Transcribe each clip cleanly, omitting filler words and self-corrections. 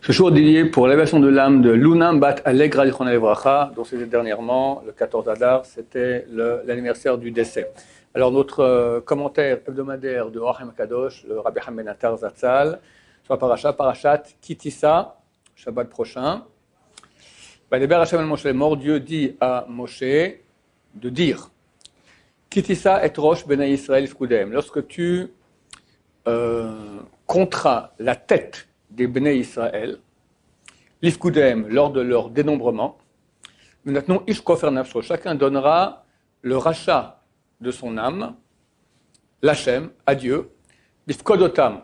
Ce jour dédié pour l'élévation de l'âme de Lunam Bat Allegra Zichronah Livracha, dont c'était dernièrement, le 14 Adar, c'était l'anniversaire du décès. Alors notre commentaire hebdomadaire de Orachem Kadosh, le Rabbi Chaim Ben Attar Zatzal, sur la parashat Kitissa, Shabbat prochain. Vadeber Hashem el Moshe, mort Dieu dit à Moshe de dire Kitissa et Rosh Bnei Israël Fkudem. Lorsque tu compteras la tête des Bnei Israël, l'Ifkudem, lors de leur dénombrement, maintenant Ishkofer Nafsho, chacun donnera le rachat de son âme, l'Hachem, à Dieu, l'Ifkodotam,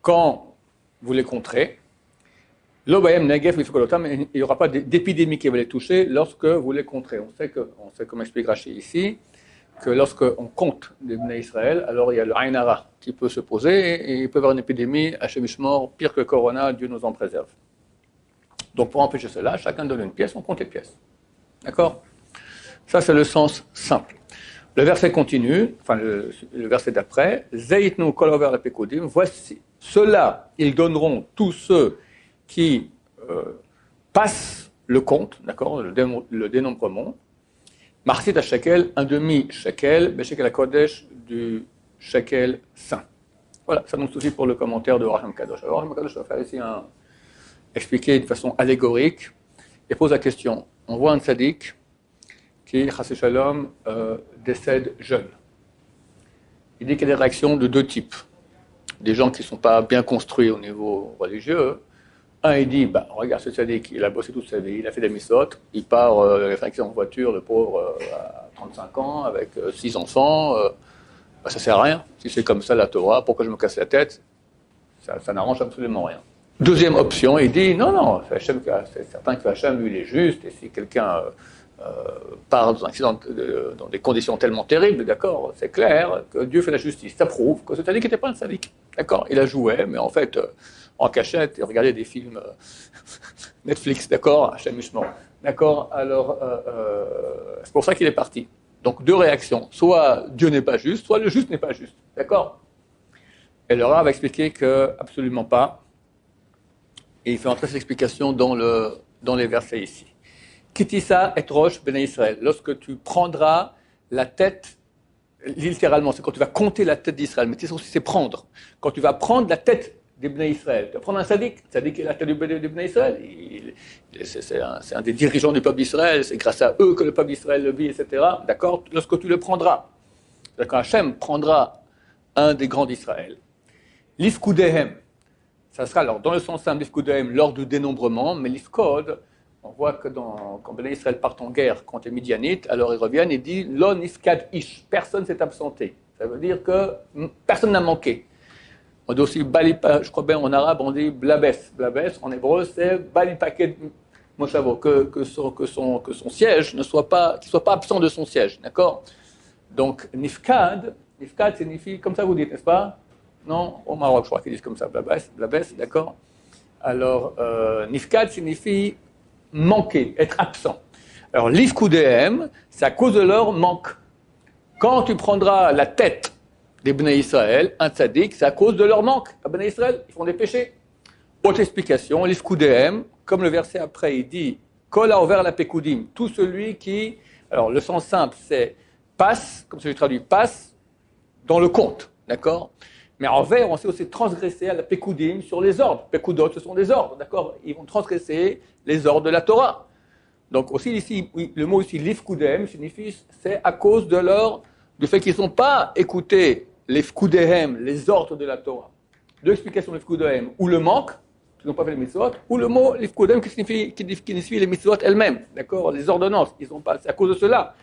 quand vous les compterez, l'Obayem Negef, l'Ifkodotam, il n'y aura pas d'épidémie qui va les toucher lorsque vous les compterez. On sait, comme explique Rashi ici, que lorsqu'on compte les Bnei Israël, alors il y a le Ain Hara qui peut se poser et il peut y avoir une épidémie, Hachem Ishmor, pire que Corona, Dieu nous en préserve. Donc pour empêcher cela, chacun donne une pièce, on compte les pièces. D'accord ? Ça c'est le sens simple. Le verset continue, enfin le verset d'après, Zeitnu kol over la pekudim, voici, ceux-là, ils donneront tous ceux qui passent le compte, d'accord, le dénombrement, Marsit à shekel, un demi shekel, beshekel à kodesh du shekel saint. Voilà, ça nous suffit pour le commentaire de Orachem Kadosh. Alors Orachem Kadosh va faire ici expliquer de façon allégorique et pose la question. On voit un tzaddik qui, chassé shalom, décède jeune. Il dit qu'il y a des réactions de deux types. Des gens qui ne sont pas bien construits au niveau religieux. Un, il dit, regarde ce tzaddik, il a bossé toute sa vie, il a fait des mitzvot, il part, il a fait un accident en voiture, le pauvre, à 35 ans, avec 6 enfants, ça sert à rien. Si c'est comme ça la Torah, pourquoi je me casse la tête ? Ça n'arrange absolument rien. Deuxième option, il dit, non, c'est certain que Hachem, lui, il est juste, et si quelqu'un part dans un accident dans des conditions tellement terribles, d'accord, c'est clair que Dieu fait la justice. Ça prouve que ce tzaddik n'était pas un tzaddik. D'accord, il a joué, mais en fait, en cachette, il regardait des films Netflix, d'accord, Hachem Ishmor. D'accord, alors, c'est pour ça qu'il est parti. Donc, deux réactions. Soit Dieu n'est pas juste, soit le juste n'est pas juste. D'accord ? Et le Rav va expliquer que absolument pas. Et il fait entrer cette explication dans les versets ici. Kitissa et Rosh Bnei Israël. Lorsque tu prendras la tête, littéralement, c'est quand tu vas compter la tête d'Israël, mais c'est prendre. Quand tu vas prendre la tête des Bnei Israël, tu vas prendre un tzaddik est la tête des Bnei Israël, c'est un des dirigeants du peuple d'Israël, c'est grâce à eux que le peuple d'Israël le vit, etc. D'accord ? Lorsque tu le prendras, quand Hachem prendra un des grands d'Israël, l'Ifkudehem, ça sera alors dans le sens simple l'Ifkudehem lors du dénombrement, mais l'Ifkod, on voit que quand Bnei Israël partent en guerre contre les Midianites, alors ils reviennent et disent Lo nifkad ish, personne s'est absenté. Ça veut dire que personne n'a manqué. On dit aussi je crois bien en arabe, on dit blabes. Blabes, en hébreu, c'est balipaket moshavo, que son siège qu'il soit pas absent de son siège, d'accord ? Donc nifkad signifie, comme ça vous dites, n'est-ce pas ? Non, au Maroc, je crois qu'ils disent comme ça, blabes, d'accord ? Alors, nifkad signifie manquer, être absent. Alors, l'ifkudéhem, c'est à cause de leur manque. Quand tu prendras la tête des Bnei Israël, un tzaddik, c'est à cause de leur manque. À Bnei Israël, ils font des péchés. Autre explication, l'ifkudéhem, comme le verset après, il dit Kol haover la pekudim, tout celui qui, alors le sens simple, c'est passe, comme celui traduit, passe dans le compte, d'accord ? Mais en vers, on sait aussi transgresser à la pekudim sur les ordres. Pekudot, ce sont des ordres, d'accord ? Ils vont transgresser les ordres de la Torah. Donc aussi ici, le mot ici, l'ifkudem, signifie, c'est à cause du fait qu'ils n'ont pas écouté l'ifkudehem, les ordres de la Torah. Deux explications de l'ifkudehem, ou le manque, qui n'ont pas fait les mitzvot, ou le mot l'ifkudem qui signifie les mitzvot elles-mêmes, d'accord ? Les ordonnances, ils n'ont pas. C'est à cause de cela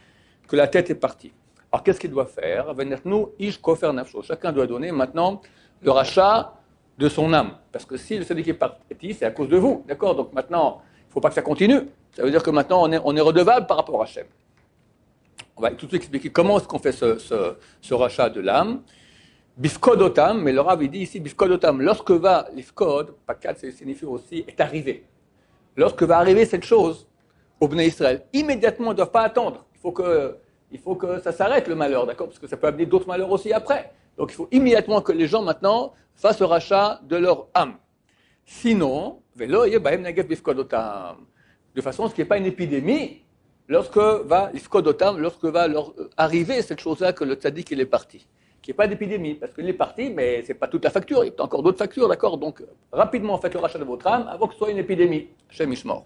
que la tête est partie. Alors, qu'est-ce qu'il doit faire ? Chacun doit donner maintenant le rachat de son âme. Parce que si le tzaddik est parti, c'est à cause de vous. D'accord ? Donc maintenant, il ne faut pas que ça continue. Ça veut dire que maintenant, on est redevable par rapport à Hachem. On va tout de suite expliquer comment est-ce qu'on fait ce rachat de l'âme. Bifkodotam, mais le Rav il dit ici bifkodotam. Lorsque va l'ifkod, pakat, ça signifie aussi est arrivé. Lorsque va arriver cette chose au Bnei Israël, immédiatement, ils ne doivent pas attendre. Il faut que ça s'arrête le malheur, d'accord ? Parce que ça peut amener d'autres malheurs aussi après. Donc il faut immédiatement que les gens maintenant fassent le rachat de leur âme. Sinon, velo yebahem negev bifkodotam. De façon à ce qu'il n'y ait pas une épidémie lorsque va leur arriver cette chose-là que le tzaddik il est parti. Qu'il n'y ait pas d'épidémie, parce qu'il est parti, mais ce n'est pas toute la facture, il y a encore d'autres factures, d'accord? Donc, rapidement, faites le rachat de votre âme avant que ce soit une épidémie. Hashem Ishmor.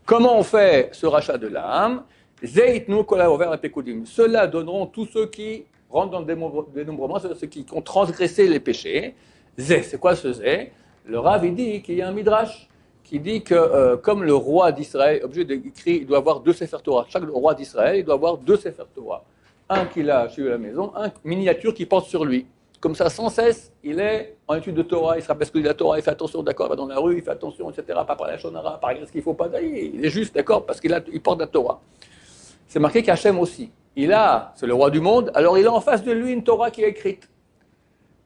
Comment on fait ce rachat de l'âme? Zeitnu kola over apekudim. Ceux-là donneront tous ceux qui rentrent dans le dénombrement, ceux qui ont transgressé les péchés. Zé, c'est quoi ce zé? Le Rav, il dit qu'il y a un midrash qui dit que comme le roi d'Israël est obligé d'écrire, il doit avoir 2 Sefer Torah. Chaque roi d'Israël, il doit avoir 2 Sefer Torah. Un qu'il a chez lui à la maison, un miniature qui porte sur lui. Comme ça, sans cesse, il est en étude de Torah, il se rappelle ce que dit la Torah, il fait attention, d'accord, il va dans la rue, il fait attention, etc., pas par la shonara, par ce qu'il ne faut pas, il est juste, d'accord, parce qu'il porte la Torah. C'est marqué qu'Hachem aussi, c'est le roi du monde, alors il a en face de lui une Torah qui est écrite.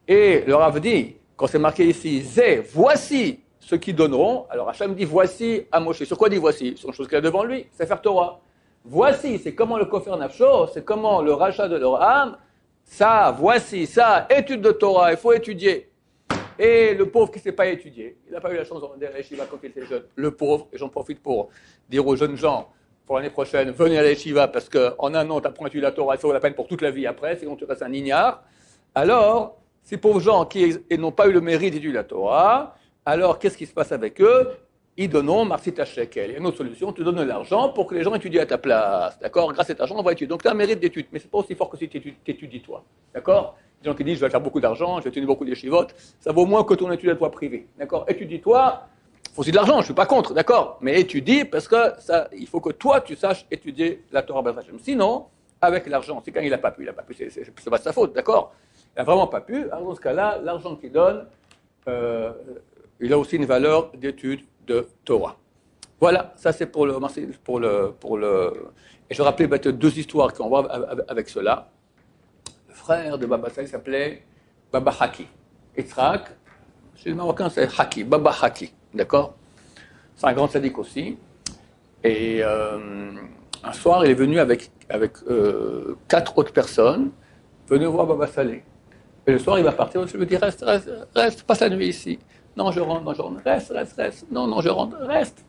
Et le Rav dit, quand c'est marqué ici, Zé, voici ceux qui donneront, alors Hachem dit, voici à Moshe. Sur quoi dit voici? Sur une chose qu'il a devant lui, c'est faire Torah. Voici, c'est comment le kofer nafsho, c'est comment le rachat de leur âme, ça, voici, ça, étude de Torah, il faut étudier. Et le pauvre qui ne sait pas étudier, il n'a pas eu la chance d'aller à la yeshiva quand il était jeune. Le pauvre, et j'en profite pour dire aux jeunes gens, pour l'année prochaine, venez à la yeshiva, parce qu'en un an, tu apprends à étudier la Torah, ça vaut la peine pour toute la vie après, sinon tu restes un ignare. Alors, ces pauvres gens qui n'ont pas eu le mérite d'étudier la Torah, alors qu'est-ce qui se passe avec eux? Ils donnent Marcita Shekel. Il y a une autre solution, tu donnes de l'argent pour que les gens étudient à ta place. D'accord? Grâce à cet argent, on va étudier. Donc tu as un mérite d'étude, mais ce n'est pas aussi fort que si tu étudies toi. D'accord? Les gens qui disent je vais faire beaucoup d'argent, je vais étudier beaucoup de chivotes, ça vaut moins que ton étude à toi privée. D'accord? Étudie-toi, il faut aussi de l'argent, je ne suis pas contre, d'accord? Mais étudie parce que il faut que toi tu saches étudier la Torah B'Ezrat Hashem. Sinon, avec l'argent, c'est quand il n'a pas pu, c'est pas de sa faute, d'accord? Il n'a vraiment pas pu. Alors dans ce cas-là, l'argent qu'il donne, il a aussi une valeur d'étude de Torah. Voilà, ça c'est pour le. Et je rappelais 2 histoires qu'on voit avec cela. Le frère de Baba Salé s'appelait Baba Haki. Yitzhak, chez les Marocains c'est Haki, Baba Haki, d'accord? C'est un grand sadique aussi. Et un soir, il est venu avec 4 autres personnes, venez voir Baba Salé. Et le soir, il va partir, je lui dis reste, passe la nuit ici. Non, je rentre, reste. Non, je rentre, reste.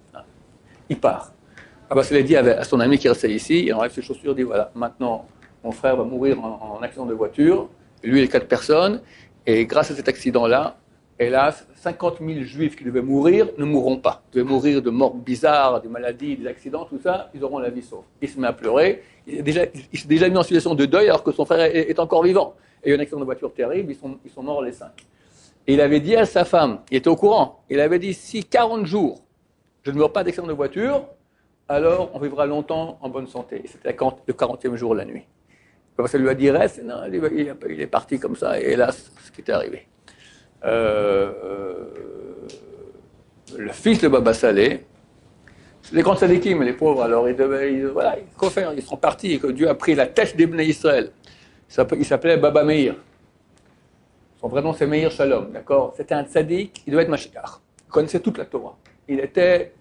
Il part. Baba Salé dit à son ami qui restait ici, il enlève ses chaussures, il dit voilà, maintenant, mon frère va mourir en accident de voiture, lui et 4 personnes, et grâce à cet accident-là, hélas, 50 000 juifs qui devaient mourir ne mourront pas. Ils devaient mourir de morts bizarres, des maladies, des accidents, tout ça, ils auront la vie sauve. Il se met à pleurer, il s'est déjà mis en situation de deuil alors que son frère est encore vivant. Et il y a eu un accident de voiture terrible, ils sont morts les 5. Et il avait dit à sa femme, il était au courant, il avait dit si 40 jours je ne meurs pas d'accident de voiture, alors on vivra longtemps en bonne santé. Et c'était le 40e jour, la nuit. Ça lui a dit reste, non, il est parti comme ça, et hélas, ce qui était arrivé. Le fils de Baba Salé, c'est les grands sadikim, les pauvres, alors ils sont partis, et que Dieu a pris la tête des Bnei Israël. Il s'appelait Baba Meir. Son vrai nom c'est Meir Shalom, d'accord? C'était un tzadik, il devait être Mashiach. Il connaissait toute la Torah. Il était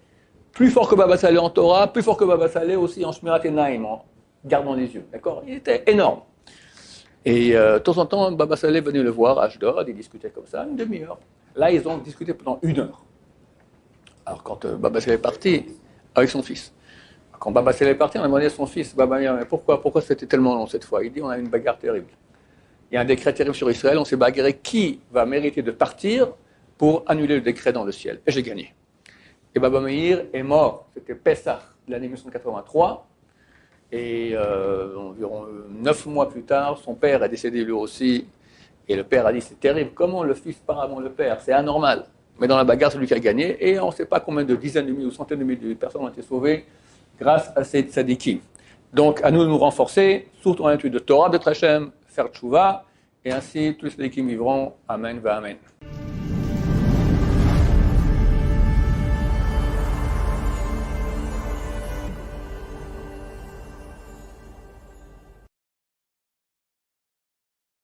plus fort que Baba Salé en Torah, plus fort que Baba Salé aussi en Shmirat Enaim, en gardant les yeux, d'accord? Il était énorme. Et de temps en temps, Baba Salé venait le voir à Ashdod, ils discutaient comme ça, une demi-heure. Là, ils ont discuté pendant 1 heure. Alors quand Baba Salé est parti, avec son fils. Quand Baba Salé est parti, on a demandé à son fils, Baba, mais pourquoi c'était tellement long cette fois? Il dit, on a une bagarre terrible. Il y a un décret terrible sur Israël, on s'est bagarré qui va mériter de partir pour annuler le décret dans le ciel. Et j'ai gagné. Et Baba Meir est mort, c'était Pessah de l'année 1983. Et environ 9 mois plus tard, son père est décédé lui aussi. Et le père a dit, c'est terrible, comment le fils part avant le père? C'est anormal. Mais dans la bagarre, c'est lui qui a gagné. Et on ne sait pas combien de dizaines de milliers ou centaines de milliers de personnes ont été sauvées grâce à ces tzadikim. Donc, à nous de nous renforcer, surtout en étude de Torah, de Hashem, faire tchouva, et ainsi tous les tzadikim vivront. Amen, va amen.